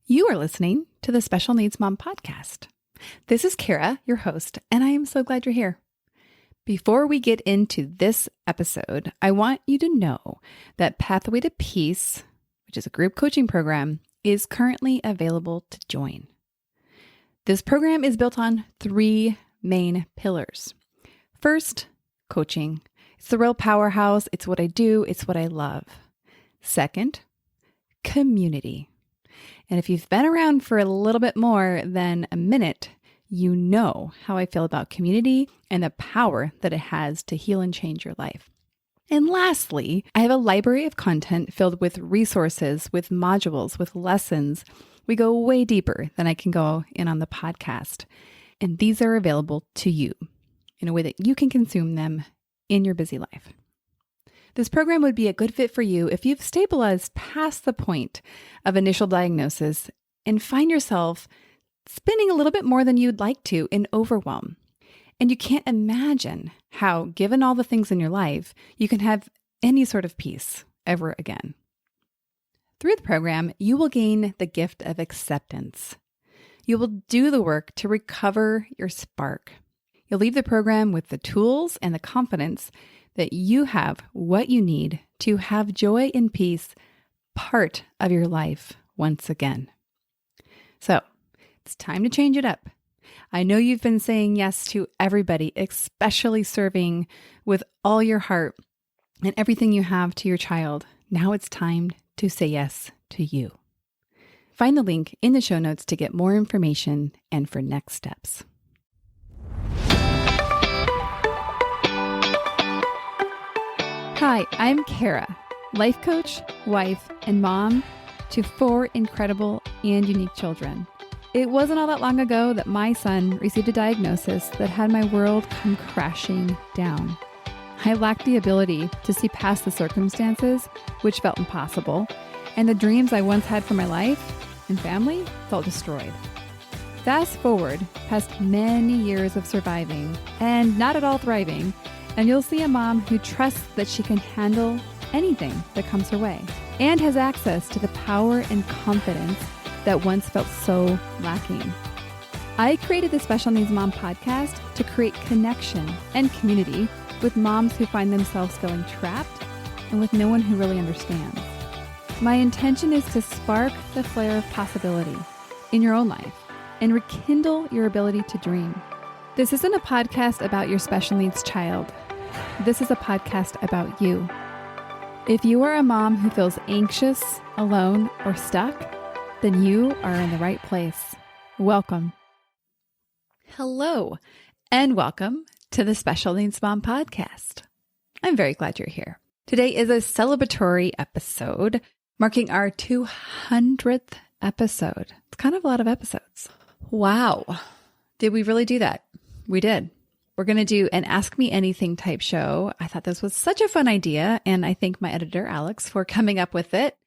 You are listening to the Special Needs Mom podcast. This is Kara, your host, and I am so glad you're here. Before we get into this episode, I want you to know that Pathway to Peace, which is a group coaching program, is currently available to join. This program is built on three main pillars. First, coaching. It's the real powerhouse. It's what I do. It's what I love. Second, community. And if you've been around for a little bit more than a minute, you know how I feel about community and the power that it has to heal and change your life. And lastly, I have a library of content filled with resources, with modules, with lessons. We go way deeper than I can go in on the podcast. And these are available to you in a way that you can consume them in your busy life. This program would be a good fit for you if you've stabilized past the point of initial diagnosis and find yourself spending a little bit more than you'd like to in overwhelm. And you can't imagine how, given all the things in your life, you can have any sort of peace ever again. Through the program, you will gain the gift of acceptance. You will do the work to recover your spark. You'll leave the program with the tools and the confidence that you have what you need to have joy and peace part of your life once again. So it's time to change it up. I know you've been saying yes to everybody, especially serving with all your heart and everything you have to your child. Now it's time to say yes to you. Find the link in the show notes to get more information and for next steps. Hi, I'm Kara, life coach, wife, and mom to 4 incredible and unique children. It wasn't all that long ago that my son received a diagnosis that had my world come crashing down. I lacked the ability to see past the circumstances, which felt impossible, and the dreams I once had for my life and family felt destroyed. Fast forward past many years of surviving and not at all thriving, and you'll see a mom who trusts that she can handle anything that comes her way and has access to the power and confidence that once felt so lacking. I created the Special Needs Mom podcast to create connection and community with moms who find themselves feeling trapped and with no one who really understands. My intention is to spark the flare of possibility in your own life and rekindle your ability to dream. This isn't a podcast about your special needs child. This is a podcast about you. If you are a mom who feels anxious, alone, or stuck, then you are in the right place. Welcome. Hello, and welcome to the Special Needs Mom podcast. I'm very glad you're here. Today is a celebratory episode marking our 200th episode. It's kind of a lot of episodes. Wow. Did we really do that? We did. We're going to do an Ask Me Anything type show. I thought this was such a fun idea, and I thank my editor, Alex, for coming up with it.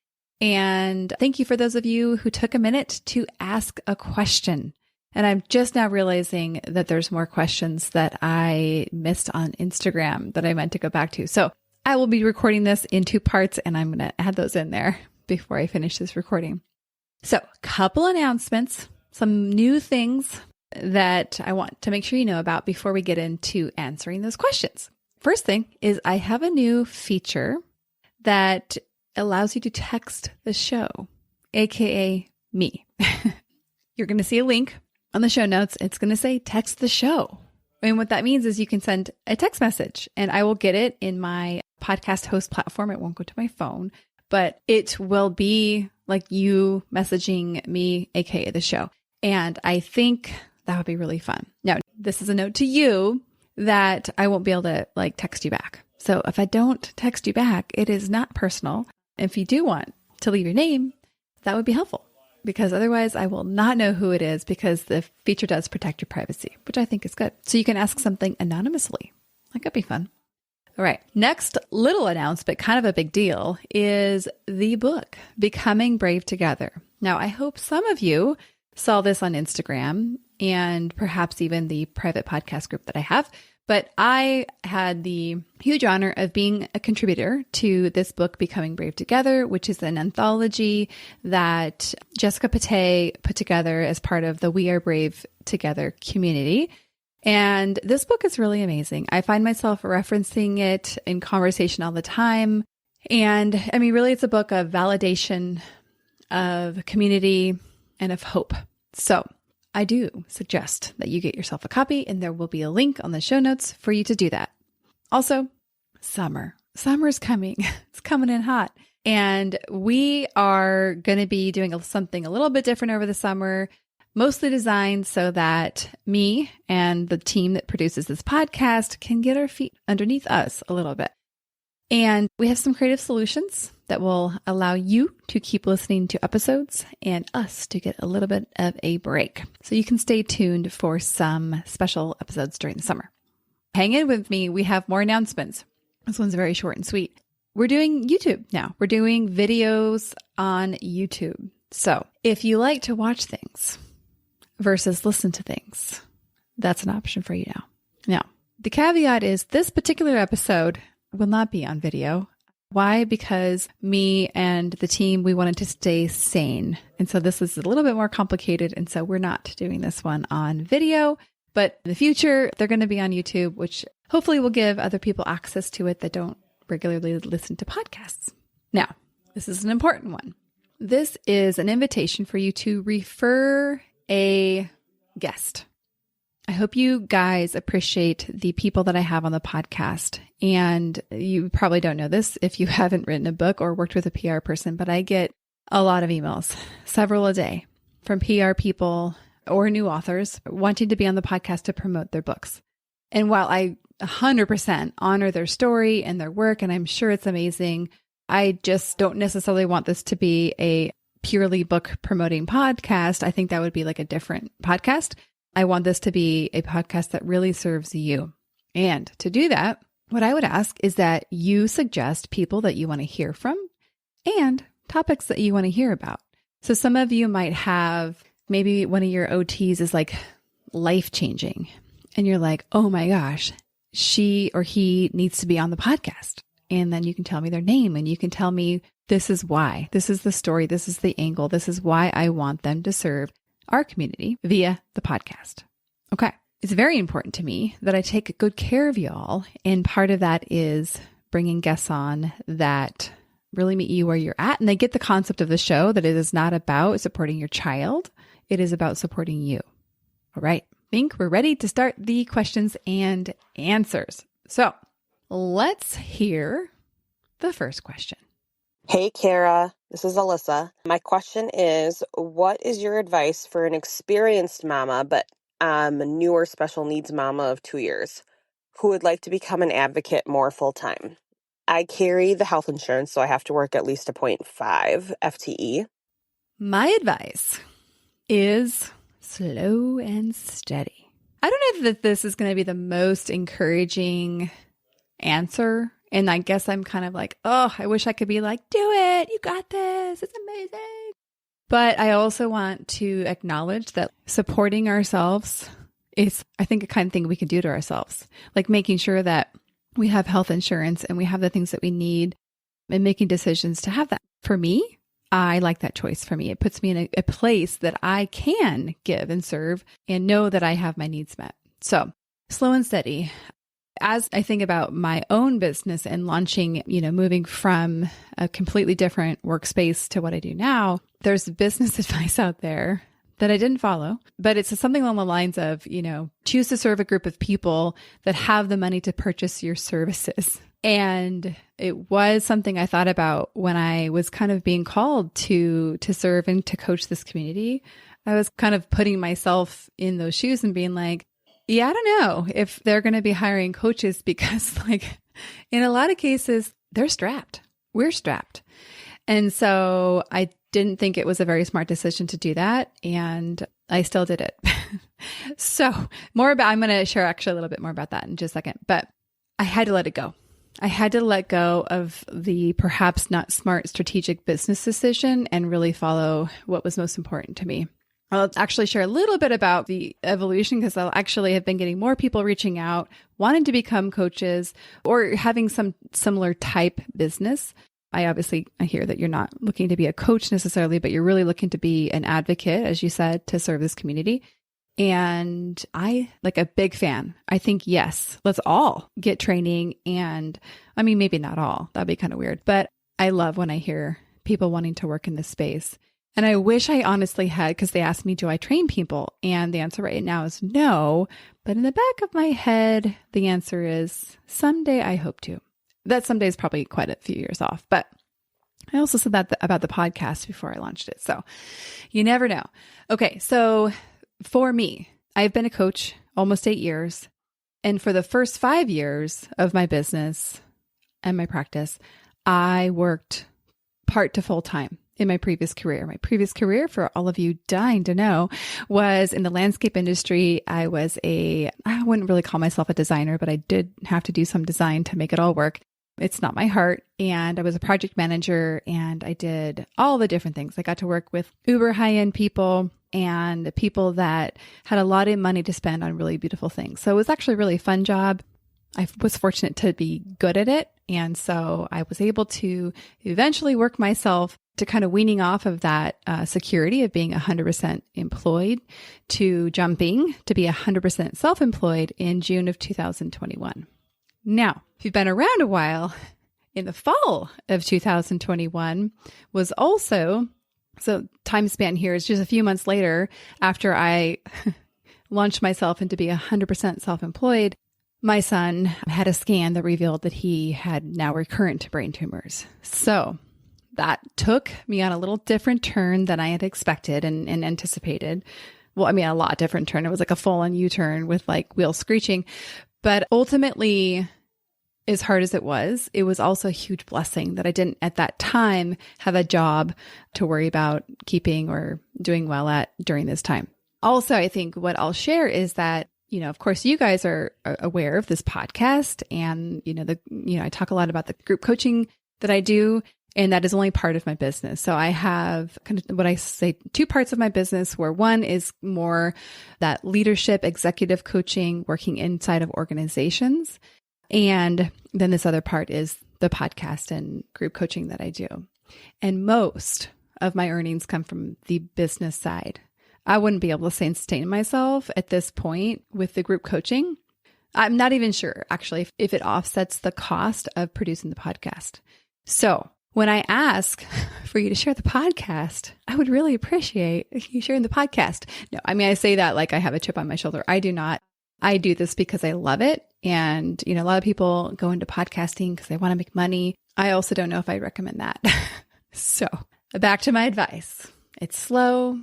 And thank you for those of you who took a minute to ask a question. And I'm just now realizing that there's more questions that I missed on Instagram that I meant to go back to. So I will be recording this in 2 parts, and I'm going to add those in there before I finish this recording. So, couple announcements, some new things that I want to make sure you know about before we get into answering those questions. First thing is I have a new feature that allows you to text the show, aka me. You're going to see a link on the show notes. It's going to say text the show. And what that means is you can send a text message and I will get it in my podcast host platform. It won't go to my phone, but it will be like you messaging me, aka the show. And I think that would be really fun. Now, this is a note to you that I won't be able to text you back. So if I don't text you back, it is not personal. If you do want to leave your name, that would be helpful because otherwise I will not know who it is because the feature does protect your privacy, which I think is good. So you can ask something anonymously. That could be fun. All right. Next little announcement, kind of a big deal, is the book, Becoming Brave Together. Now, I hope some of you saw this on Instagram and perhaps even the private podcast group that I have, But I had the huge honor of being a contributor to this book, Becoming Brave Together, which is an anthology that Jessica Pate put together as part of the We Are Brave Together community. And this book is really amazing. I find myself referencing it in conversation all the time. And I mean, really, it's a book of validation, of community, and of hope. So I do suggest that you get yourself a copy, and there will be a link on the show notes for you to do that. Also, summer. Summer's coming. It's coming in hot. And we are going to be doing something a little bit different over the summer, mostly designed so that me and the team that produces this podcast can get our feet underneath us a little bit. And we have some creative solutions that will allow you to keep listening to episodes and us to get a little bit of a break. So you can stay tuned for some special episodes during the summer. Hang in with me. We have more announcements. This one's very short and sweet. We're doing YouTube now. We're doing videos on YouTube. So if you like to watch things versus listen to things, that's an option for you now. Now, the caveat is this particular episode will not be on video. Why? Because me and the team, we wanted to stay sane. And so this is a little bit more complicated. And so we're not doing this one on video, but in the future, they're going to be on YouTube, which hopefully will give other people access to it that don't regularly listen to podcasts. Now, this is an important one. This is an invitation for you to refer a guest. I hope you guys appreciate the people that I have on the podcast. And you probably don't know this if you haven't written a book or worked with a PR person, but I get a lot of emails, several a day, from PR people or new authors wanting to be on the podcast to promote their books. And while I 100% honor their story and their work, and I'm sure it's amazing, I just don't necessarily want this to be a purely book promoting podcast. I think that would be like a different podcast. I want this to be a podcast that really serves you. And to do that, what I would ask is that you suggest people that you want to hear from and topics that you want to hear about. So some of you might have maybe one of your OTs is like life-changing. And you're like, oh my gosh, she or he needs to be on the podcast. And then you can tell me their name and you can tell me this is why, this is the story, this is the angle, this is why I want them to serve our community via the podcast. Okay. It's very important to me that I take good care of y'all. And part of that is bringing guests on that really meet you where you're at. And they get the concept of the show that it is not about supporting your child. It is about supporting you. All right. I think we're ready to start the questions and answers. So let's hear the first question. Hey, Kara, this is Alyssa. My question is, what is your advice for an experienced mama, but a newer special needs mama of 2 years who would like to become an advocate more full time? I carry the health insurance, so I have to work at least a 0.5 FTE. My advice is slow and steady. I don't know if this is going to be the most encouraging answer. And I guess I'm kind of like, oh, I wish I could be like, do it. You got this. It's amazing. But I also want to acknowledge that supporting ourselves is, I think, a kind of thing we can do to ourselves. Like making sure that we have health insurance and we have the things that we need and making decisions to have that. For me, I like that choice for me. It puts me in a place that I can give and serve and know that I have my needs met. So slow and steady. As I think about my own business and launching, moving from a completely different workspace to what I do now, there's business advice out there that I didn't follow, but it's something along the lines of, choose to serve a group of people that have the money to purchase your services. And it was something I thought about when I was kind of being called to serve and to coach this community. I was kind of putting myself in those shoes and being like, yeah, I don't know if they're going to be hiring coaches because in a lot of cases, they're strapped. We're strapped. And so I didn't think it was a very smart decision to do that. And I still did it. So I'm going to share actually a little bit more about that in just a second, but I had to let it go. I had to let go of the perhaps not smart strategic business decision and really follow what was most important to me. I'll actually share a little bit about the evolution because I'll actually have been getting more people reaching out, wanting to become coaches or having some similar type business. I hear that you're not looking to be a coach necessarily, but you're really looking to be an advocate, as you said, to serve this community. And I like a big fan. I think, yes, let's all get training. And I mean, maybe not all, that'd be kind of weird, but I love when I hear people wanting to work in this space. And I wish I honestly had, because they asked me, do I train people? And the answer right now is no. But in the back of my head, the answer is someday I hope to. That someday is probably quite a few years off. But I also said that about the podcast before I launched it. So you never know. Okay. So for me, I've been a coach almost 8 years. And for the first 5 years of my business and my practice, I worked part to full time in my previous career. My previous career, for all of you dying to know, was in the landscape industry. I wouldn't really call myself a designer, but I did have to do some design to make it all work. It's not my heart. And I was a project manager and I did all the different things. I got to work with uber high-end people and people that had a lot of money to spend on really beautiful things. So it was actually a really fun job. I was fortunate to be good at it. And so I was able to eventually work myself to kind of weaning off of that security of being 100% employed to jumping to be 100% self-employed in June of 2021. Now, if you've been around a while, in the fall of 2021 was also, so time span here is just a few months later after I launched myself into be 100% self-employed, my son had a scan that revealed that he had now recurrent brain tumors. So that took me on a little different turn than I had expected and anticipated. Well, I mean, a lot different turn. It was like a full-on U-turn with like wheels screeching. But ultimately, as hard as it was also a huge blessing that I didn't at that time have a job to worry about keeping or doing well at during this time. Also, I think what I'll share is that, of course, you guys are aware of this podcast and, I talk a lot about the group coaching that I do, and that is only part of my business. So I have kind of what I say, two parts of my business where one is more that leadership, executive coaching, working inside of organizations. And then this other part is the podcast and group coaching that I do. And most of my earnings come from the business side. I wouldn't be able to sustain myself at this point with the group coaching. I'm not even sure, actually, if it offsets the cost of producing the podcast. So when I ask for you to share the podcast, I would really appreciate you sharing the podcast. No, I mean, I say that like I have a chip on my shoulder. I do not. I do this because I love it. And, a lot of people go into podcasting because they want to make money. I also don't know if I'd recommend that. So back to my advice. It's slow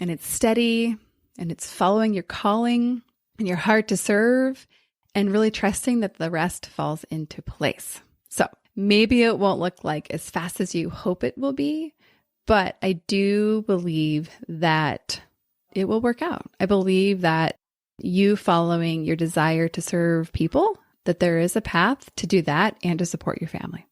and it's steady and it's following your calling and your heart to serve and really trusting that the rest falls into place. So maybe it won't look like as fast as you hope it will be, but I do believe that it will work out. I believe that you following your desire to serve people, that there is a path to do that and to support your family.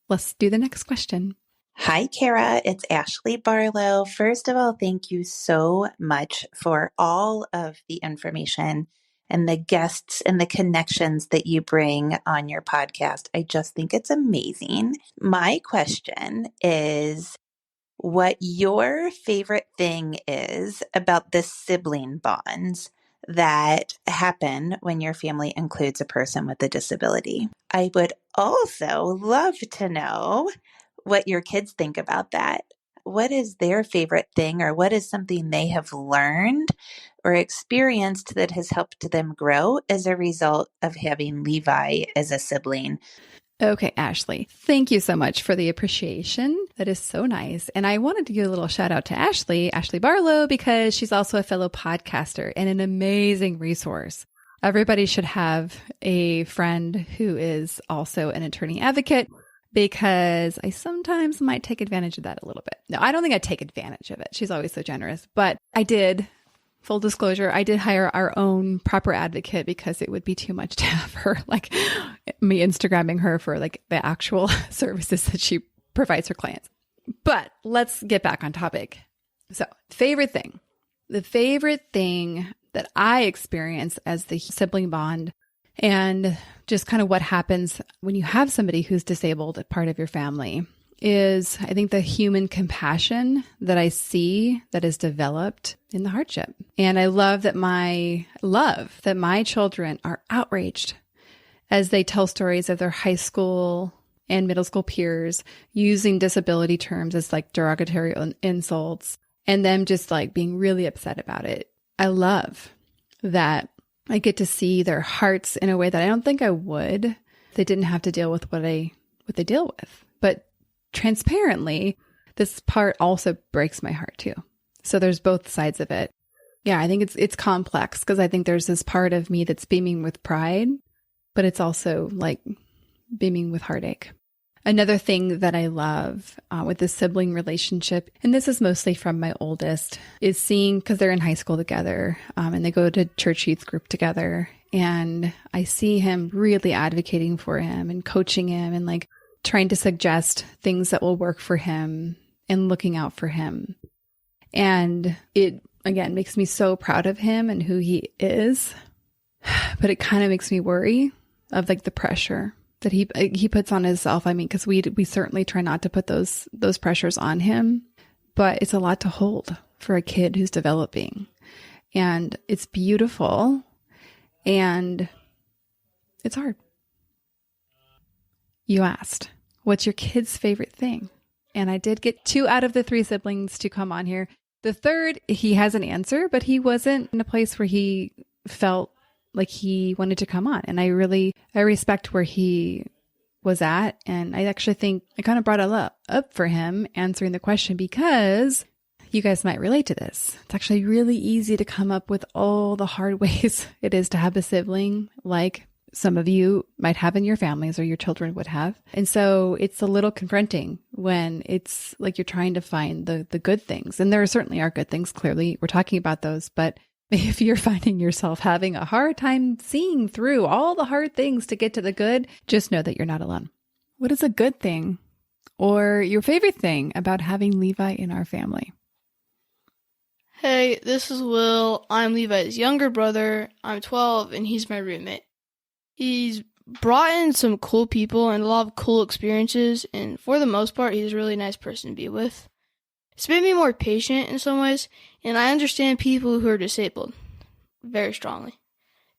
Let's do the next question. Hi, Kara. It's Ashley Barlow. First of all, thank you so much for all of the information and the guests and the connections that you bring on your podcast. I just think it's amazing. My question is what your favorite thing is about the sibling bonds that happen when your family includes a person with a disability. I would also love to know what your kids think about that. What is their favorite thing, or what is something they have learned or experienced that has helped them grow as a result of having Levi as a sibling? Okay, Ashley, thank you so much for the appreciation. That is so nice. And I wanted to give a little shout out to Ashley Barlow, because she's also a fellow podcaster and an amazing resource. Everybody should have a friend who is also an attorney advocate, because I sometimes might take advantage of that a little bit. No, I don't think I take advantage of it. She's always so generous, but I did. Full disclosure, I did hire our own proper advocate because it would be too much to have her, like me Instagramming her for like the actual services that she provides her clients. But let's get back on topic. So, favorite thing. The favorite thing that I experience as the sibling bond and just kind of what happens when you have somebody who's disabled as part of your family is, I think, the human compassion that I see that is developed in the hardship. And I love that my children are outraged as they tell stories of their high school and middle school peers using disability terms as like derogatory insults and them just like being really upset about it. I love that I get to see their hearts in a way that I don't think I would if they didn't have to deal with what they deal with. But transparently, this part also breaks my heart too. So there's both sides of it. Yeah, I think it's complex because I think there's this part of me that's beaming with pride, but it's also like beaming with heartache. Another thing that I love with the sibling relationship, and this is mostly from my oldest, is seeing, because they're in high school together and they go to church youth group together. And I see him really advocating for him and coaching him and like trying to suggest things that will work for him and looking out for him. And it, again, makes me so proud of him and who he is. But it kind of makes me worry of like the pressure that he puts on himself. I mean, because we certainly try not to put those pressures on him, but it's a lot to hold for a kid who's developing. And it's beautiful and it's hard. You asked, what's your kid's favorite thing? And I did get 2 out of the 3 siblings to come on here. The third, he has an answer, but he wasn't in a place where he felt like he wanted to come on. And I respect where he was at. And I actually think I kind of brought it up for him answering the question because you guys might relate to this. It's actually really easy to come up with all the hard ways it is to have a sibling like some of you might have in your families or your children would have. And so it's a little confronting when it's like you're trying to find the good things. And there certainly are good things. Clearly, we're talking about those. But if you're finding yourself having a hard time seeing through all the hard things to get to the good, just know that you're not alone. What is a good thing or your favorite thing about having Levi in our family? Hey, this is Will. I'm Levi's younger brother. I'm 12 and he's my roommate. He's brought in some cool people and a lot of cool experiences, and for the most part, he's a really nice person to be with. It's made me more patient in some ways, and I understand people who are disabled very strongly.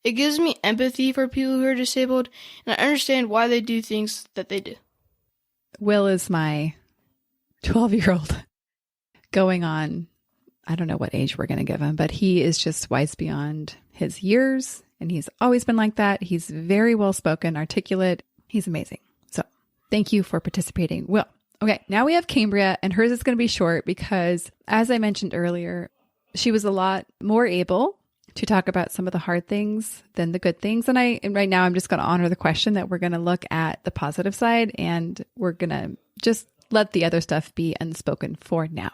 It gives me empathy for people who are disabled, and I understand why they do things that they do. Will is my 12-year-old going on, I don't know what age we're going to give him, but he is just wise beyond his years, and he's always been like that. He's very well-spoken, articulate. He's amazing. So thank you for participating, Will. Okay, now we have Cambria, and hers is going to be short because, as I mentioned earlier, she was a lot more able to talk about some of the hard things than the good things. And right now I'm just going to honor the question that we're going to look at the positive side, and we're going to just let the other stuff be unspoken for now.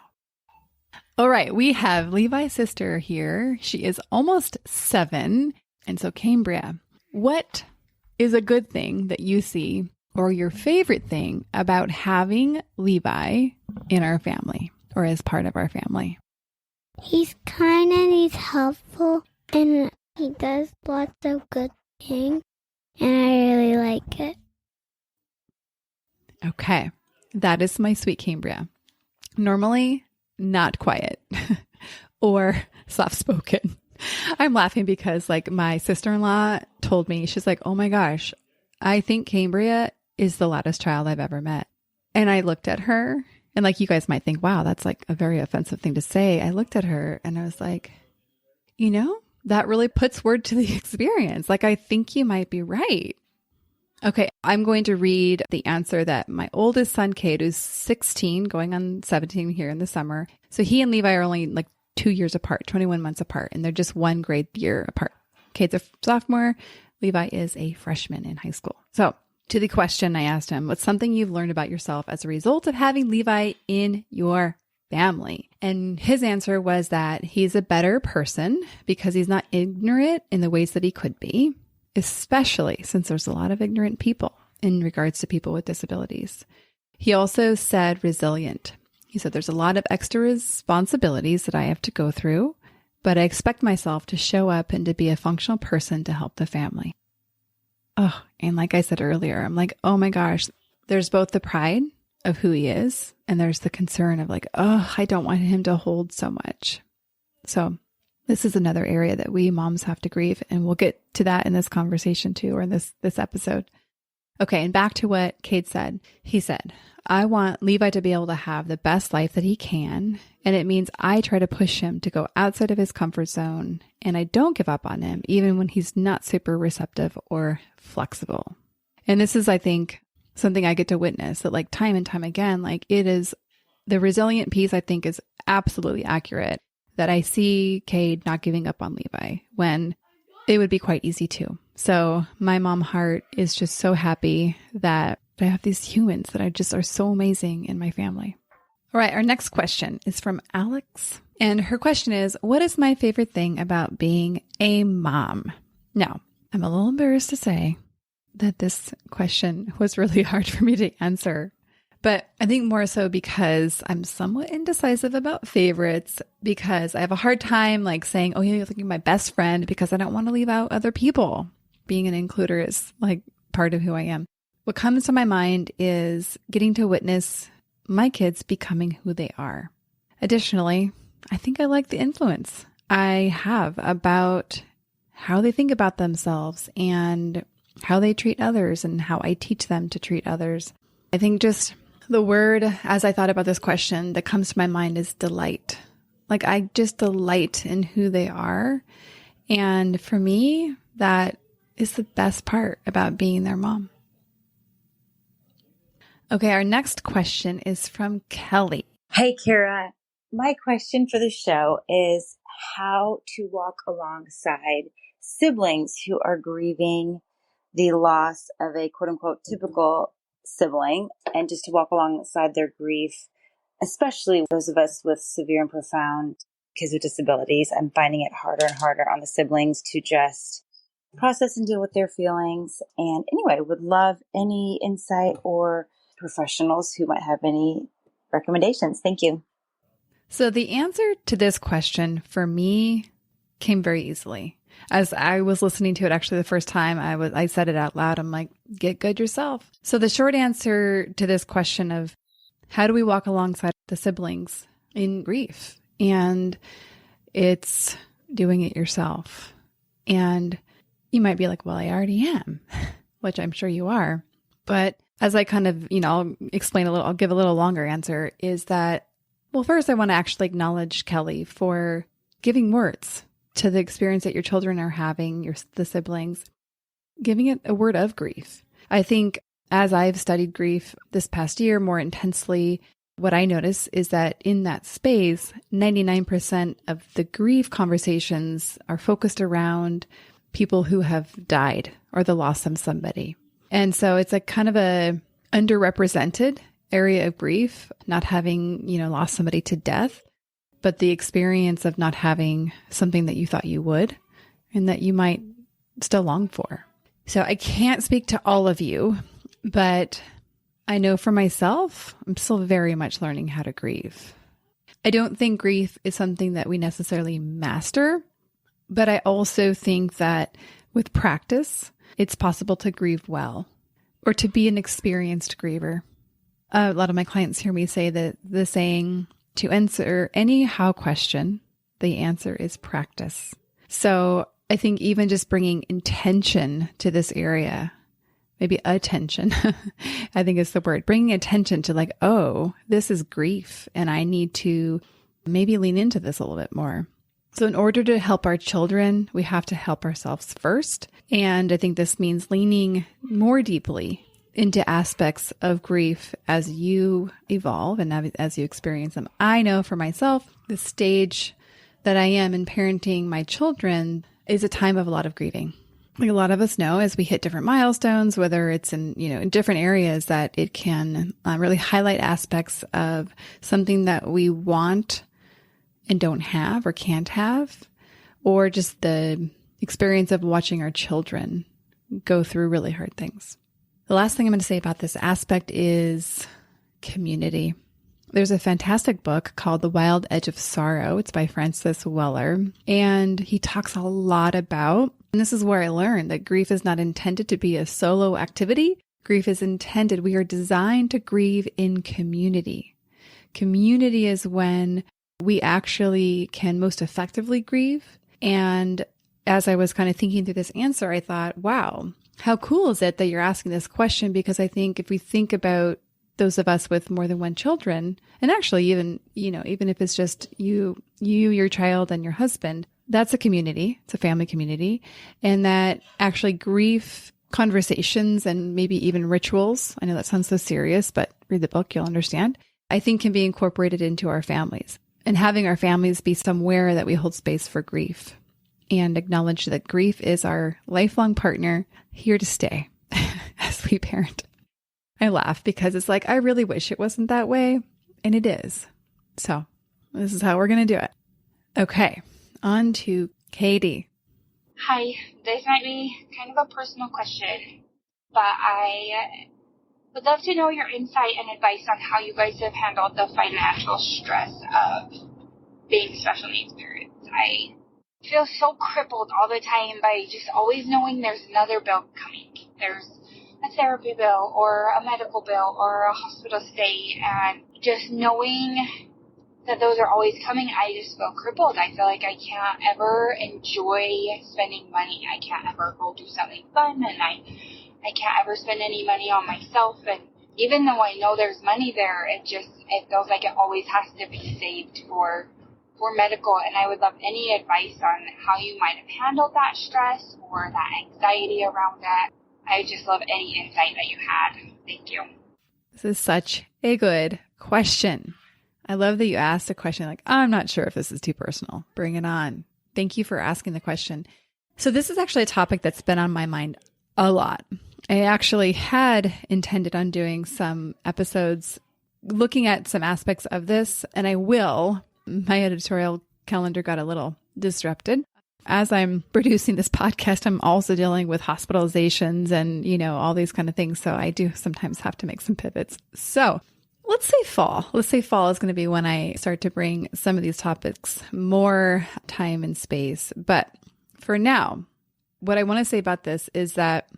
All right, we have Levi's sister here. She is almost 7. And so, Cambria, what is a good thing that you see or your favorite thing about having Levi in our family or as part of our family? He's kind and he's helpful and he does lots of good things and I really like it. Okay, that is my sweet Cambria. Normally, not quiet or soft-spoken. I'm laughing because like my sister-in-law told me, she's like, oh my gosh, I think Cambria is the loudest child I've ever met. And I looked at her and like you guys might think, wow, that's like a very offensive thing to say. I looked at her and I was like, you know, that really puts word to the experience. Like, I think you might be right. Okay, I'm going to read the answer that my oldest son, Cade, who's 16, going on 17 here in the summer. So he and Levi are only like 2 years apart, 21 months apart, and they're just 1 grade year apart. Cade's a sophomore. Levi is a freshman in high school. So to the question I asked him, what's something you've learned about yourself as a result of having Levi in your family? And his answer was that he's a better person because he's not ignorant in the ways that he could be, especially since there's a lot of ignorant people in regards to people with disabilities. He also said resilient. He said there's a lot of extra responsibilities that I have to go through, but I expect myself to show up and to be a functional person to help the family. Oh, and like I said earlier, I'm like, oh my gosh, there's both the pride of who he is, and there's the concern of like, oh, I don't want him to hold so much. So this is another area that we moms have to grieve, and we'll get to that in this conversation too, or in this episode. Okay, and back to what Cade said. He said, I want Levi to be able to have the best life that he can, and it means I try to push him to go outside of his comfort zone, and I don't give up on him, even when he's not super receptive or flexible. And this is, I think, something I get to witness that like time and time again, like it is the resilient piece, I think, is absolutely accurate, that I see Cade not giving up on Levi when it would be quite easy to. So my mom heart is just so happy that I have these humans that are so amazing in my family. All right, our next question is from Alex. And her question is, what is my favorite thing about being a mom? Now, I'm a little embarrassed to say that this question was really hard for me to answer. But I think more so because I'm somewhat indecisive about favorites, because I have a hard time like saying, oh, yeah, you're like my best friend, because I don't want to leave out other people. Being an includer is like part of who I am. What comes to my mind is getting to witness my kids becoming who they are. Additionally, I think I like the influence I have about how they think about themselves and how they treat others and how I teach them to treat others. I think just the word, as I thought about this question, that comes to my mind is delight. Like I just delight in who they are. And for me, that is the best part about being their mom. Okay, our next question is from Kelly. Hey, Kara. My question for the show is how to walk alongside siblings who are grieving the loss of a quote unquote typical sibling, and just to walk alongside their grief, especially those of us with severe and profound kids with disabilities. I'm finding it harder and harder on the siblings to just process and deal with their feelings. And anyway, would love any insight or professionals who might have any recommendations. Thank you. So the answer to this question for me came very easily. As I was listening to it, actually the first time I said it out loud, I'm like, get good yourself. So the short answer to this question of how do we walk alongside the siblings in grief? And it's doing it yourself. And you might be like, well, I already am, which I'm sure you are. But as I kind of, I'll explain a little, I'll give a little longer answer, is that, well, first I want to actually acknowledge Kelly for giving words to the experience that your children are having, the siblings, giving it a word of grief. I think as I've studied grief this past year more intensely, what I notice is that in that space, 99% of the grief conversations are focused around people who have died or the loss of somebody. And so it's a kind of a underrepresented area of grief, not having, lost somebody to death, but the experience of not having something that you thought you would and that you might still long for. So I can't speak to all of you, but I know for myself, I'm still very much learning how to grieve. I don't think grief is something that we necessarily master, but I also think that with practice, it's possible to grieve well or to be an experienced griever. A lot of my clients hear me say that the saying, to answer any how question, the answer is practice. So I think even just bringing intention to this area, maybe attention, I think is the word, bringing attention to like, oh, this is grief and I need to maybe lean into this a little bit more. So in order to help our children, we have to help ourselves first. And I think this means leaning more deeply into aspects of grief as you evolve and as you experience them. I know for myself, the stage that I am in parenting my children is a time of a lot of grieving. Like a lot of us know, as we hit different milestones, whether it's in, in different areas, that it can really highlight aspects of something that we want and don't have or can't have, or just the experience of watching our children go through really hard things. The last thing I'm going to say about this aspect is community. There's a fantastic book called The Wild Edge of Sorrow. It's by Francis Weller. And he talks a lot about, and this is where I learned that grief is not intended to be a solo activity. Grief is intended, we are designed to grieve in community. Community is when we actually can most effectively grieve. And as I was kind of thinking through this answer, I thought, wow, how cool is it that you're asking this question? Because I think if we think about those of us with more than one children, and actually even if it's just you, your child, and your husband, that's a community. It's a family community. And that actually grief conversations and maybe even rituals, I know that sounds so serious, but read the book, you'll understand, I think can be incorporated into our families. And having our families be somewhere that we hold space for grief and acknowledge that grief is our lifelong partner here to stay as we parent. I laugh because it's like, I really wish it wasn't that way. And it is. So this is how we're going to do it. Okay. On to Katie. Hi. This might be kind of a personal question, but I would love to know your insight and advice on how you guys have handled the financial stress of being special needs parents. I feel so crippled all the time by just always knowing there's another bill coming. There's a therapy bill or a medical bill or a hospital stay, and just knowing that those are always coming, I just feel crippled. I feel like I can't ever enjoy spending money. I can't ever go do something fun, and I can't ever spend any money on myself. And even though I know there's money there, it feels like it always has to be saved for medical. And I would love any advice on how you might have handled that stress or that anxiety around it. I just love any insight that you had. Thank you. This is such a good question. I love that you asked a question like, I'm not sure if this is too personal. Bring it on. Thank you for asking the question. So this is actually a topic that's been on my mind a lot. I actually had intended on doing some episodes looking at some aspects of this, and I will. My editorial calendar got a little disrupted. As I'm producing this podcast, I'm also dealing with hospitalizations and, all these kind of things. So I do sometimes have to make some pivots. So let's say fall. Let's say fall is going to be when I start to bring some of these topics more time and space. But for now, what I want to say about this is that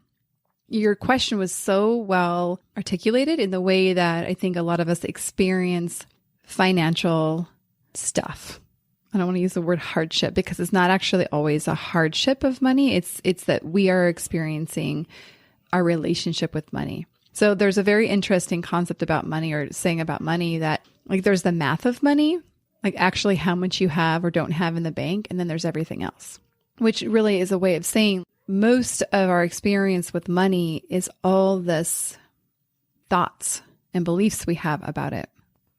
your question was so well articulated in the way that I think a lot of us experience financial stuff. I don't want to use the word hardship because it's not actually always a hardship of money. It's that we are experiencing our relationship with money. So there's a very interesting concept about money, or saying about money, that like there's the math of money, like actually how much you have or don't have in the bank. And then there's everything else, which really is a way of saying most of our experience with money is all this thoughts and beliefs we have about it.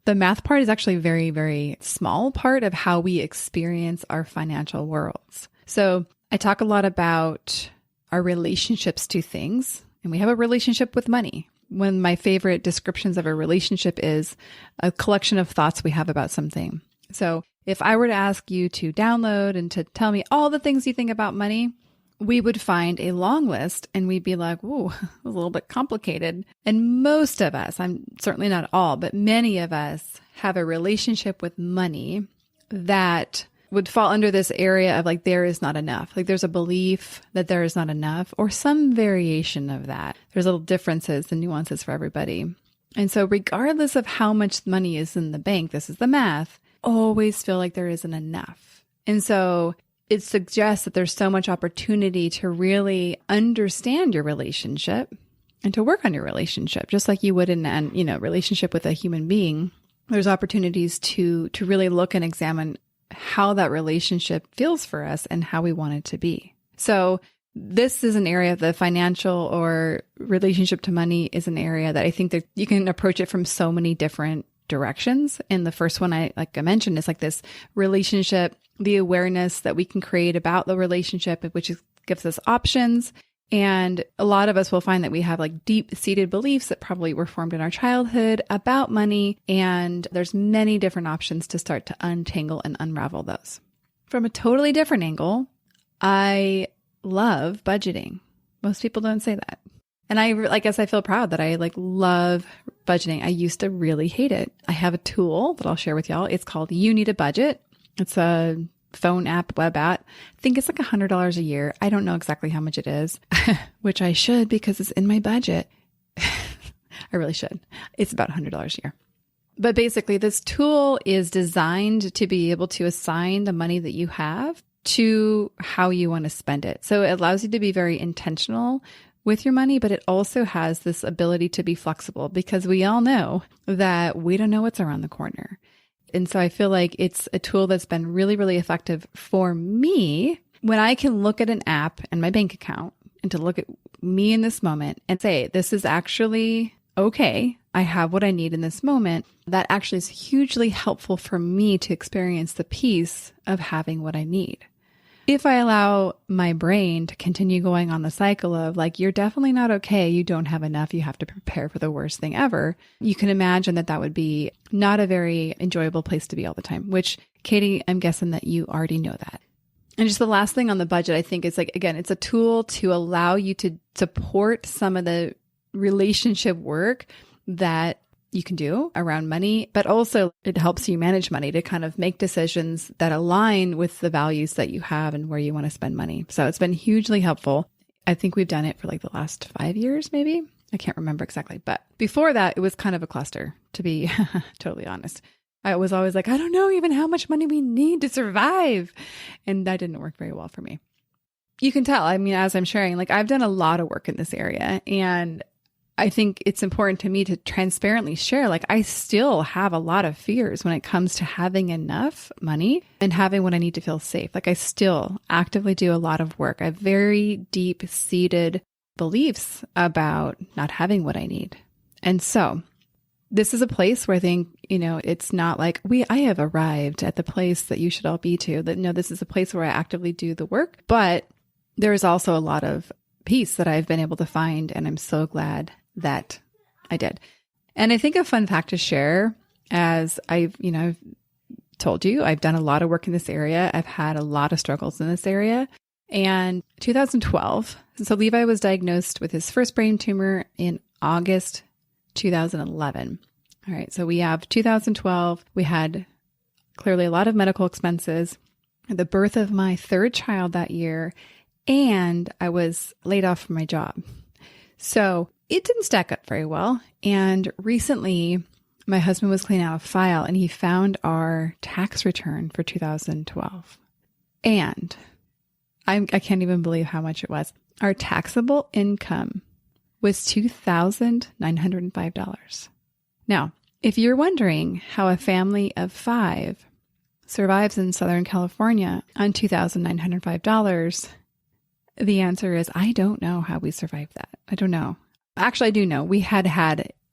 The math part is actually a very, very small part of how we experience our financial worlds. So I talk a lot about our relationships to things, and we have a relationship with money. One of my favorite descriptions of a relationship is a collection of thoughts we have about something. So if I were to ask you to download and to tell me all the things you think about money, we would find a long list and we'd be like, ooh, a little bit complicated. And most of us, I'm certainly not all, but many of us have a relationship with money that would fall under this area of like, there is not enough. Like there's a belief that there is not enough, or some variation of that. There's little differences and nuances for everybody. And so regardless of how much money is in the bank, this is the math, always feel like there isn't enough. And so it suggests that there's so much opportunity to really understand your relationship and to work on your relationship, just like you would in a relationship with a human being. There's opportunities to really look and examine how that relationship feels for us and how we want it to be. So this is an area of the financial or relationship to money is an area that I think that you can approach it from so many different directions. And the first one, like I mentioned, is like this relationship, the awareness that we can create about the relationship, which gives us options. And a lot of us will find that we have like deep-seated beliefs that probably were formed in our childhood about money. And there's many different options to start to untangle and unravel those. From a totally different angle, I love budgeting. Most people don't say that. And I guess I feel proud that I love budgeting. I used to really hate it. I have a tool that I'll share with y'all. It's called You Need a Budget. It's a phone app, web app. I think it's like $100 a year. I don't know exactly how much it is, which I should because it's in my budget. I really should. It's about $100 a year. But basically, this tool is designed to be able to assign the money that you have to how you want to spend it. So it allows you to be very intentional with your money, but it also has this ability to be flexible because we all know that we don't know what's around the corner. And so I feel like it's a tool that's been really, really effective for me when I can look at an app and my bank account and to look at me in this moment and say, this is actually okay. I have what I need in this moment. That actually is hugely helpful for me to experience the peace of having what I need. If I allow my brain to continue going on the cycle of like, you're definitely not okay, you don't have enough, you have to prepare for the worst thing ever, you can imagine that that would be not a very enjoyable place to be all the time, which Katie, I'm guessing that you already know that. And just the last thing on the budget, I think is like, again, it's a tool to allow you to support some of the relationship work that you can do around money, but also it helps you manage money to kind of make decisions that align with the values that you have and where you want to spend money. So it's been hugely helpful. I think we've done it for like the last 5 years, maybe. I can't remember exactly. But before that, it was kind of a cluster, to be totally honest. I was always like, I don't know even how much money we need to survive. And that didn't work very well for me. You can tell, I mean, as I'm sharing, like I've done a lot of work in this area, and I think it's important to me to transparently share, like I still have a lot of fears when it comes to having enough money and having what I need to feel safe. Like I still actively do a lot of work. I have very deep seated beliefs about not having what I need. And so this is a place where I think, it's not like I have arrived at the place that you should all be to. That no, this is a place where I actively do the work, but there is also a lot of peace that I've been able to find. And I'm so glad that I did. And I think a fun fact to share, as I've told you, I've done a lot of work in this area. I've had a lot of struggles in this area. And 2012, so Levi was diagnosed with his first brain tumor in August 2011. All right. So we have 2012. We had clearly a lot of medical expenses, the birth of my third child that year, and I was laid off from my job. So it didn't stack up very well. And recently, my husband was cleaning out a file and he found our tax return for 2012. And I can't even believe how much it was. Our taxable income was $2,905. Now, if you're wondering how a family of 5 survives in Southern California on $2,905, the answer is I don't know how we survived that. I don't know. Actually, I do know. We had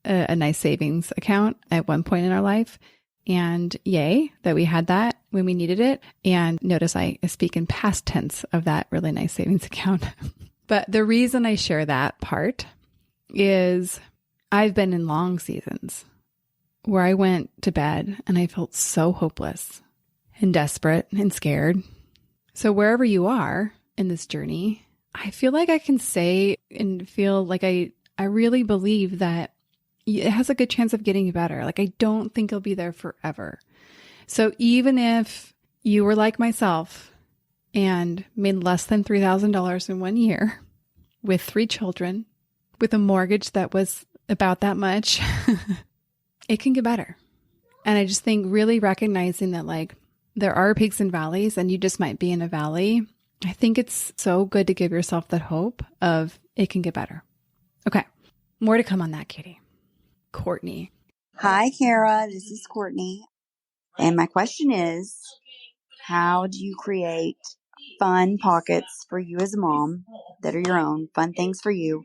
a nice savings account at one point in our life. And yay, that we had that when we needed it. And notice I speak in past tense of that really nice savings account. But the reason I share that part is I've been in long seasons where I went to bed and I felt so hopeless and desperate and scared. So wherever you are in this journey, I feel like I can say and feel like I really believe that it has a good chance of getting better. Like I don't think it'll be there forever. So even if you were like myself and made less than $3,000 in 1 year with 3 children, with a mortgage that was about that much, it can get better. And I just think really recognizing that like there are peaks and valleys and you just might be in a valley. I think it's so good to give yourself that hope of it can get better. Okay. More to come on that, Katie. Courtney. Hi, Kara. This is Courtney. And my question is, how do you create fun pockets for you as a mom that are your own? Fun things for you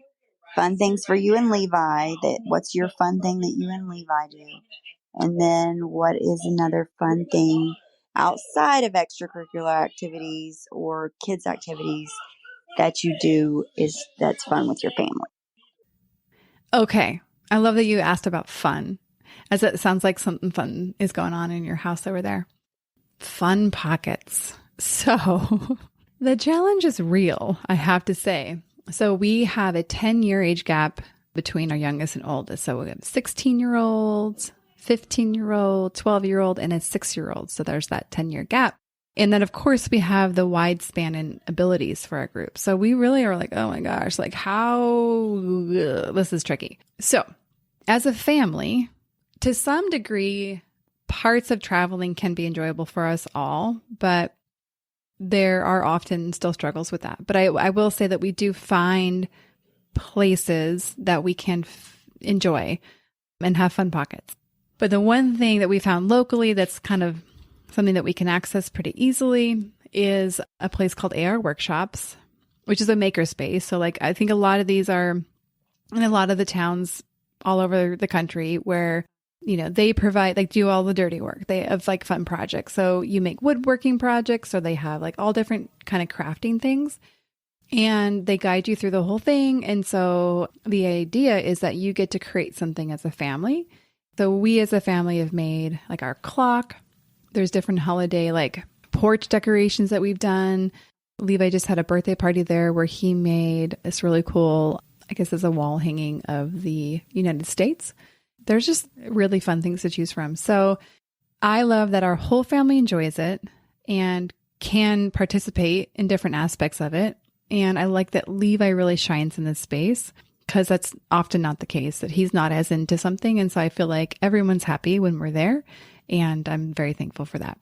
and Levi. What's your fun thing that you and Levi do? And then what is another fun thing outside of extracurricular activities or kids activities that you do that's fun with your family? Okay. I love that you asked about fun, as it sounds like something fun is going on in your house over there. Fun pockets. So the challenge is real, I have to say. So we have a 10-year age gap between our youngest and oldest. So we have 16-year-olds, 15-year-old, 12-year-old, and a 6-year-old. So there's that 10-year gap. And then, of course, we have the wide span in abilities for our group. So we really are like, oh my gosh, like how this is tricky. So as a family, to some degree, parts of traveling can be enjoyable for us all, but there are often still struggles with that. But I will say that we do find places that we can enjoy and have fun pockets. But the one thing that we found locally that's kind of something that we can access pretty easily is a place called AR Workshops, which is a makerspace. So like, I think a lot of these are in a lot of the towns all over the country where, you know, they provide, like, do all the dirty work. They have like fun projects. So you make woodworking projects, or they have like all different kind of crafting things, and they guide you through the whole thing. And so the idea is that you get to create something as a family. So we as a family have made like our clock. There's different holiday like porch decorations that we've done. Levi just had a birthday party there where he made this really cool, I guess, as a wall hanging of the United States. There's just really fun things to choose from. So I love that our whole family enjoys it and can participate in different aspects of it. And I like that Levi really shines in this space, because that's often not the case, that he's not as into something. And so I feel like everyone's happy when we're there. And I'm very thankful for that.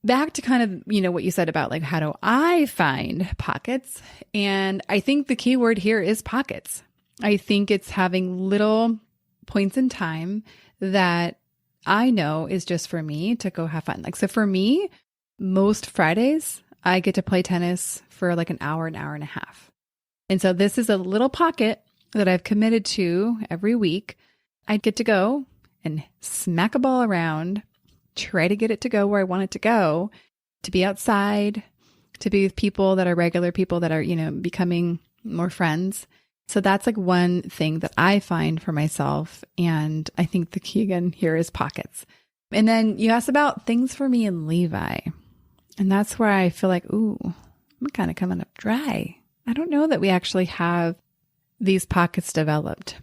Back to kind of, you know, what you said about like, how do I find pockets? And I think the key word here is pockets. I think it's having little points in time that I know is just for me to go have fun. Like, so for me, most Fridays, I get to play tennis for like an hour and a half. And so this is a little pocket that I've committed to every week. I get to go and smack a ball around, try to get it to go where I want it to go, to be outside, to be with people that are regular people that are, you know, becoming more friends. So that's like one thing that I find for myself. And I think the key again here is pockets. And then you asked about things for me and Levi. And that's where I feel like, ooh, I'm kind of coming up dry. I don't know that we actually have these pockets developed.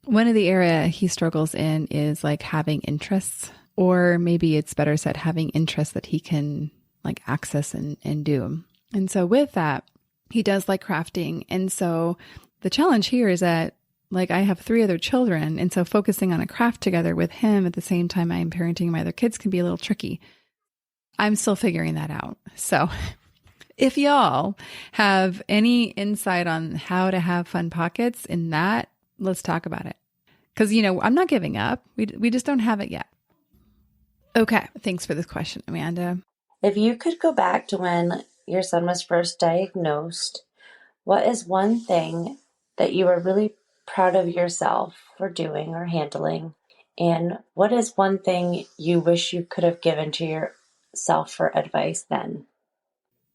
One of the area he struggles in is like having interests, or maybe it's better said, having interests that he can like access and do. And so with that, he does like crafting. And so the challenge here is that like I have 3 other children. And so focusing on a craft together with him at the same time I am parenting my other kids can be a little tricky. I'm still figuring that out. So if y'all have any insight on how to have fun pockets in that, let's talk about it. Because, you know, I'm not giving up. We just don't have it yet. Okay. Thanks for this question, Amanda. If you could go back to when your son was first diagnosed, what is one thing that you were really proud of yourself for doing or handling? And what is one thing you wish you could have given to yourself for advice then?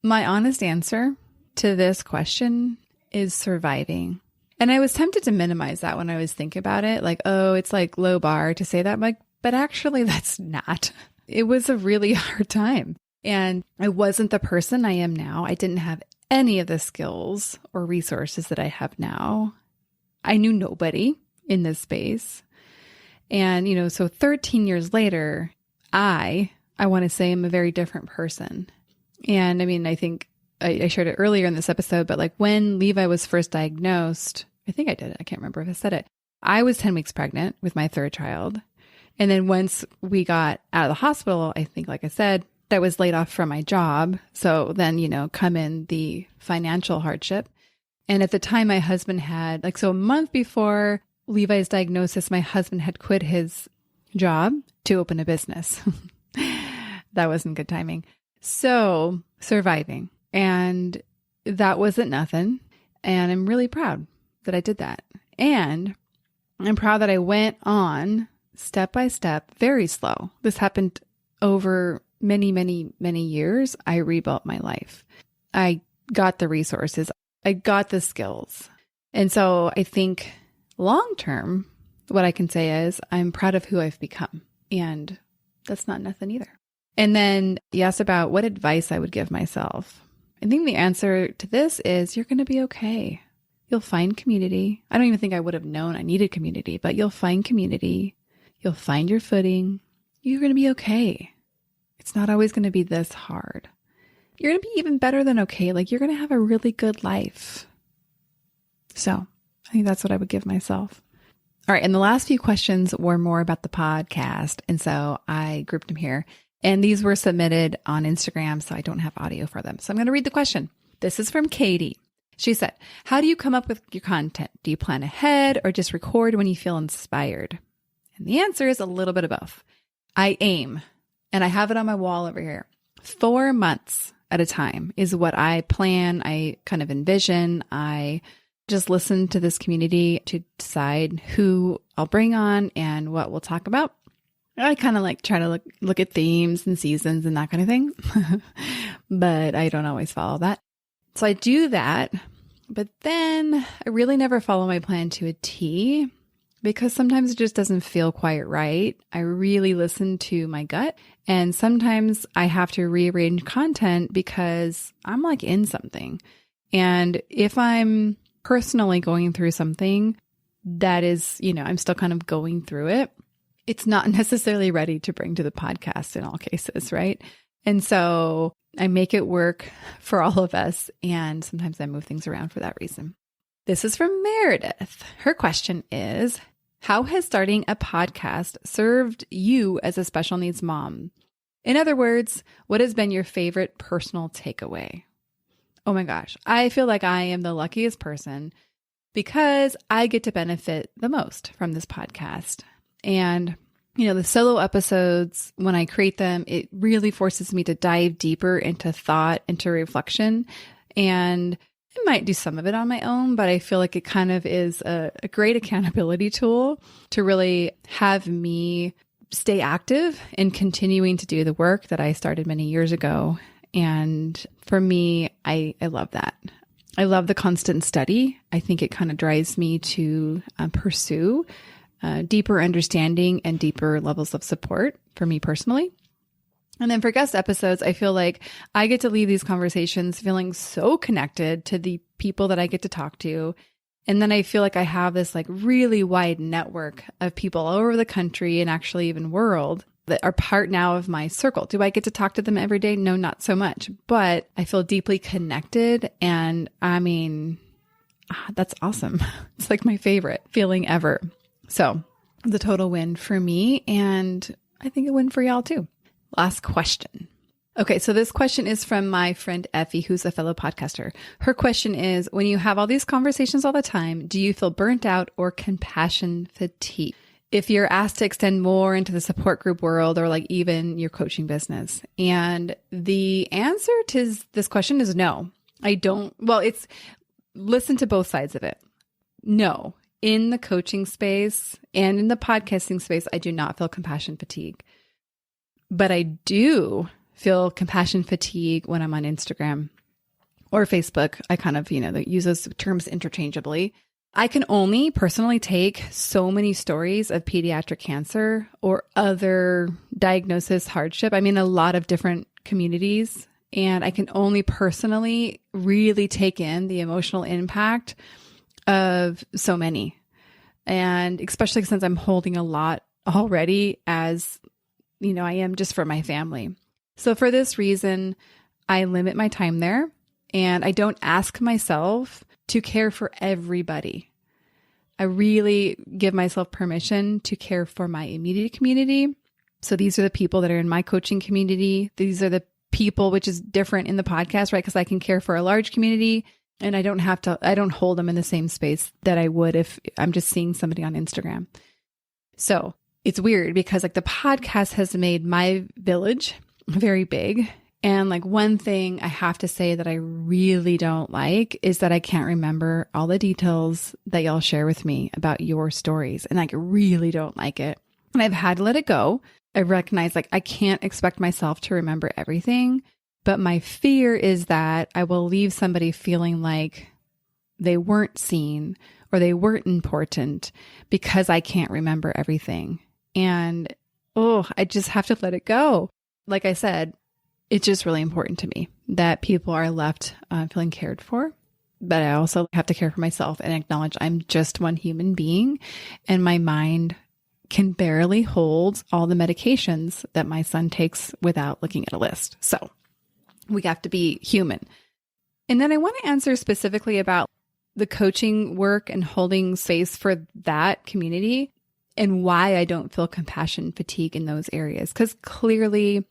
My honest answer to this question is surviving. And I was tempted to minimize that when I was thinking about it. Like, oh, it's like low bar to say that. But actually that's not. It was a really hard time. And I wasn't the person I am now. I didn't have any of the skills or resources that I have now. I knew nobody in this space. And, you know, so 13 years later, I want to say I'm a very different person. And I mean, I think I shared it earlier in this episode, but like when Levi was first diagnosed, I think I did it. I can't remember if I said it. I was 10 weeks pregnant with my 3rd child. And then once we got out of the hospital, I think, like I said, I was laid off from my job. So then, you know, come in the financial hardship. And at the time my husband had so a month before Levi's diagnosis, my husband had quit his job to open a business. That wasn't good timing. So surviving. And that wasn't nothing. And I'm really proud that I did that. And I'm proud that I went on step by step, very slow. This happened over many, many, many years. I rebuilt my life. I got the resources. I got the skills. And so I think long term, what I can say is I'm proud of who I've become. And that's not nothing either. And then you asked about what advice I would give myself. I think the answer to this is you're going to be okay. You'll find community. I don't even think I would have known I needed community, but you'll find community. You'll find your footing. You're going to be okay. It's not always going to be this hard. You're going to be even better than okay. Like, you're going to have a really good life. So I think that's what I would give myself. All right. And the last few questions were more about the podcast. And so I grouped them here. And these were submitted on Instagram, so I don't have audio for them. So I'm going to read the question. This is from Katie. She said, how do you come up with your content? Do you plan ahead or just record when you feel inspired? And the answer is a little bit of both. I aim, and I have it on my wall over here. 4 months at a time is what I plan. I kind of envision. I just listen to this community to decide who I'll bring on and what we'll talk about. I kind of like try to look at themes and seasons and that kind of thing, but I don't always follow that. So I do that, but then I really never follow my plan to a T because sometimes it just doesn't feel quite right. I really listen to my gut, and sometimes I have to rearrange content because I'm like in something. And if I'm personally going through something that is, I'm still kind of going through it, it's not necessarily ready to bring to the podcast in all cases, right? And so I make it work for all of us, and sometimes I move things around for that reason. This is from Meredith. Her question is, how has starting a podcast served you as a special needs mom? In other words, what has been your favorite personal takeaway? Oh my gosh, I feel like I am the luckiest person because I get to benefit the most from this podcast. And, the solo episodes, when I create them, it really forces me to dive deeper into thought, into reflection. And I might do some of it on my own, but I feel like it kind of is a great accountability tool to really have me stay active in continuing to do the work that I started many years ago. And for me, I love that. I love the constant study. I think it kind of drives me to pursue deeper understanding and deeper levels of support for me personally. And then for guest episodes, I feel like I get to leave these conversations feeling so connected to the people that I get to talk to. And then I feel like I have this like really wide network of people all over the country and actually even world that are part now of my circle. Do I get to talk to them every day? No, not so much, but I feel deeply connected. And that's awesome. It's like my favorite feeling ever. So the total win for me, and I think a win for y'all too. Last question. Okay, so this question is from my friend Effie, who's a fellow podcaster. Her question is, when you have all these conversations all the time, do you feel burnt out or compassion fatigue? If you're asked to extend more into the support group world or like even your coaching business. And the answer to this question is no. I don't. Well, it's listen to both sides of it. No. In the coaching space and in the podcasting space, I do not feel compassion fatigue. But I do feel compassion fatigue when I'm on Instagram or Facebook. I kind of, use those terms interchangeably. I can only personally take so many stories of pediatric cancer or other diagnosis hardship. I'm in a lot of different communities, and I can only personally really take in the emotional impact of so many. And especially since I'm holding a lot already as, I am just for my family. So for this reason, I limit my time there, and I don't ask myself to care for everybody. I really give myself permission to care for my immediate community. So these are the people that are in my coaching community. These are the people, which is different in the podcast, right? Because I can care for a large community, and I don't hold them in the same space that I would if I'm just seeing somebody on Instagram. So it's weird because like the podcast has made my village very big. And like one thing I have to say that I really don't like is that I can't remember all the details that y'all share with me about your stories. And I really don't like it. And I've had to let it go. I recognize like I can't expect myself to remember everything. But my fear is that I will leave somebody feeling like they weren't seen or they weren't important because I can't remember everything. And, I just have to let it go. Like I said, it's just really important to me that people are left feeling cared for, but I also have to care for myself and acknowledge I'm just one human being, and my mind can barely hold all the medications that my son takes without looking at a list. So we have to be human. And then I want to answer specifically about the coaching work and holding space for that community and why I don't feel compassion fatigue in those areas. Because clearly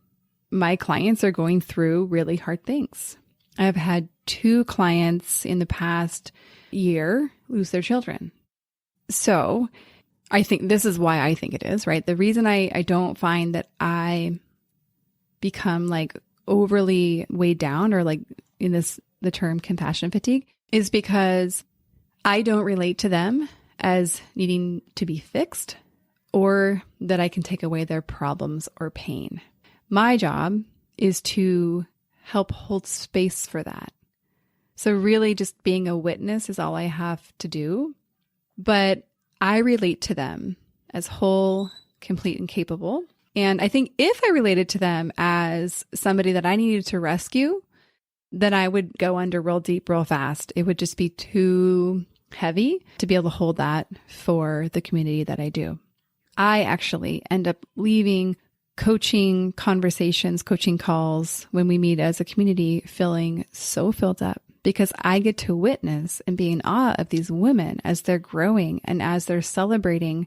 my clients are going through really hard things. I've had 2 clients in the past year lose their children. So I think this is why I think it is, right? The reason I don't find that I become like overly weighed down or like in the term compassion fatigue is because I don't relate to them as needing to be fixed or that I can take away their problems or pain. My job is to help hold space for that. So really just being a witness is all I have to do. But I relate to them as whole, complete, and capable. And I think if I related to them as somebody that I needed to rescue, then I would go under real deep, real fast. It would just be too heavy to be able to hold that for the community that I do. I actually end up leaving coaching conversations, coaching calls when we meet as a community feeling so filled up because I get to witness and be in awe of these women as they're growing and as they're celebrating.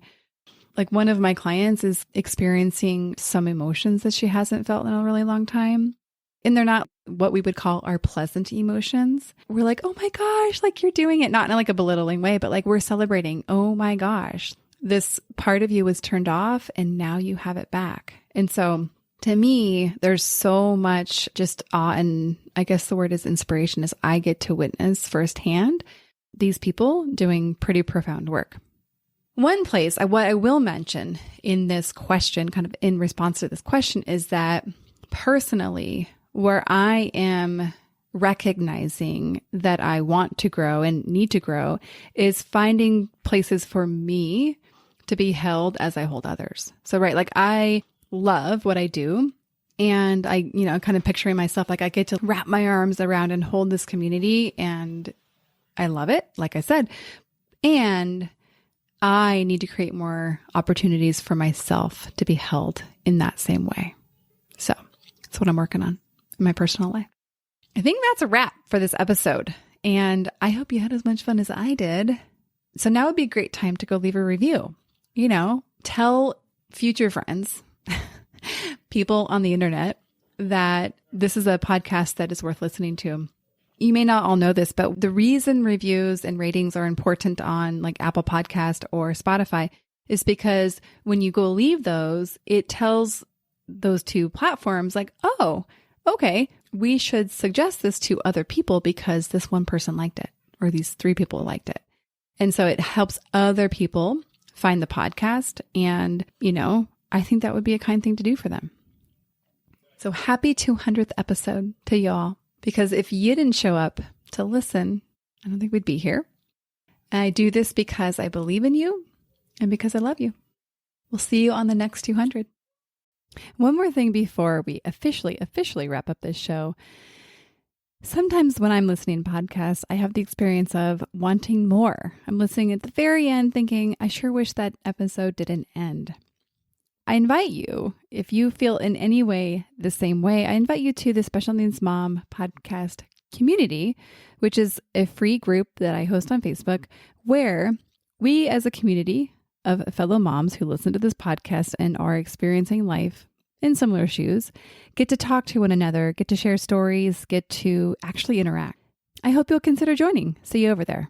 Like one of my clients is experiencing some emotions that she hasn't felt in a really long time. And they're not what we would call our pleasant emotions. We're like, oh my gosh, like you're doing it. Not in like a belittling way, but like we're celebrating. Oh my gosh, this part of you was turned off and now you have it back. And so to me, there's so much just awe and I guess the word is inspiration as I get to witness firsthand these people doing pretty profound work. One place, what I will mention in this question, kind of in response to this question, is that personally, where I am recognizing that I want to grow and need to grow is finding places for me to be held as I hold others. So, right, like I love what I do. And I, kind of picturing myself like I get to wrap my arms around and hold this community and I love it, like I said. And I need to create more opportunities for myself to be held in that same way. So that's what I'm working on in my personal life. I think that's a wrap for this episode. And I hope you had as much fun as I did. So now would be a great time to go leave a review. Tell future friends, people on the internet, that this is a podcast that is worth listening to. You may not all know this, but the reason reviews and ratings are important on like Apple Podcast or Spotify is because when you go leave those, it tells those 2 platforms like, oh, okay, we should suggest this to other people because this one person liked it or these 3 people liked it. And so it helps other people find the podcast. And, I think that would be a kind thing to do for them. So happy 200th episode to y'all. Because if you didn't show up to listen, I don't think we'd be here. And I do this because I believe in you and because I love you. We'll see you on the next 200. One more thing before we officially wrap up this show. Sometimes when I'm listening to podcasts, I have the experience of wanting more. I'm listening at the very end thinking, I sure wish that episode didn't end. I invite you, if you feel in any way the same way, I invite you to the Special Needs Mom podcast community, which is a free group that I host on Facebook, where we as a community of fellow moms who listen to this podcast and are experiencing life in similar shoes, get to talk to one another, get to share stories, get to actually interact. I hope you'll consider joining. See you over there.